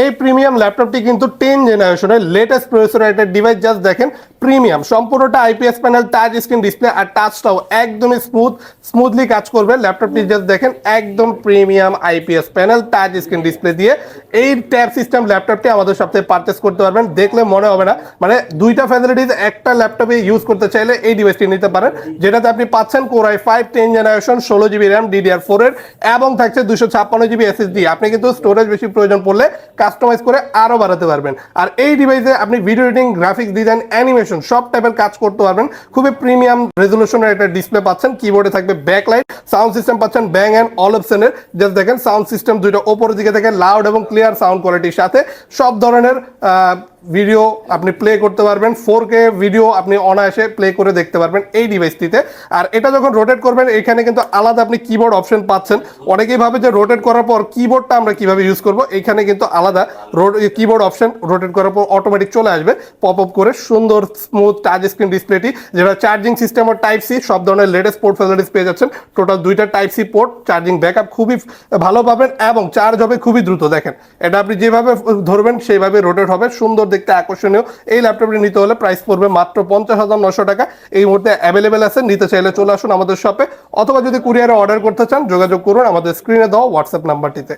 এই প্রিমিয়াম ল্যাপটপটি কিন্তু 10 জেনারেশনের লেটেস্ট প্রসেসরের একটা ডিভাইস। জাস্ট দেখেন প্রিমিয়াম, সম্পূর্ণটা IPS panel, touch screen display, আর টাচটাও একদমই স্মুথলি কাজ করবে। ল্যাপটপটি জাস্ট দেখেন একদম premium IPS panel, touch screen display দিয়ে এই ট্যাব সিস্টেম ল্যাপটপটি আমাদের সপ্তাহে পারচেস করতে পারবেন। দেখলে মনে হবে না মানে দুইটা ফ্যাসিলিটিস একটা ল্যাপটপে ইউজ করতে চাইলে এই ডিভাইসটি নিতে পারেন, যেটাতে আপনি পাচ্ছেন Core i5 10 generation 16GB RAM DDR4 এর এবং থাকছে 256GB SSD। আপনি কিন্তু স্টোরেজ বেশি প্রয়োজন পড়লে কাস্টমাইজ করে আরো বাড়াতে পারবেন। আর এই ডিভাইসে আপনি video editing, graphics design, animation সব টাইপের কাজ করতে পারবেন। খুবই প্রিমিয়াম রেজলিউশনের একটা ডিসপ্লে পাচ্ছেন, কিবোর্ডে থাকবে ব্যাকলাইট, সাউন্ড সিস্টেম পাচ্ছেন ব্যাং অ্যান্ড অলিপসনের। জাস্ট দেখেন সাউন্ড সিস্টেম দুইটা উপরের দিকে থেকে লাউড এবং ক্লিয়ার সাউন্ড কোয়ালিটির সাথে সব ধরনের ভিডিও আপনি প্লে করতে পারবেন। 4K ভিডিও আপনি অনায়াসে প্লে করে দেখতে পারবেন এই ডিভাইসটিতে। আর এটা যখন রোটেট করবেন এখানে কিন্তু আলাদা আপনি কিবোর্ড অপশন পাচ্ছেন। অনেকেই ভাবে যে রোটেট করার পর কিবোর্ডটা আমরা কিভাবে ইউজ করব, এখানে কিন্তু আলাদা কিবোর্ড অপশন রোটেট করার পর অটোমেটিক চলে আসবে পপ আপ করে। সুন্দর স্মুথ টাচ স্ক্রিন ডিসপ্লেটি, যেটা চার্জিং সিস্টেম ও টাইপ সি সব ধরনের লেটেস্ট পোর্ট ফ্যাসিলিটিস পেয়ে যাচ্ছেন। টোটাল দুইটা type C port, charging backup খুবই ভালো পাবেন এবং চার্জ হবে খুবই দ্রুত। দেখেন এটা আপনি যেভাবে ধরবেন সেইভাবে রোটেট হবে, সুন্দর দেখতে আকর্ষণীয়। এই ল্যাপটপটি নিতে হলে প্রাইস পড়বে মাত্র 50,900 টাকা। এই মুহূর্তে অ্যাভেলেবেল আছে, নিতে চাইলে চলে আসুন আমাদের শপে, অথবা যদি কুরিয়ারে অর্ডার করতে চান যোগাযোগ করুন আমাদের স্ক্রিনে দেওয়া হোয়াটসঅ্যাপ নাম্বারটিতে।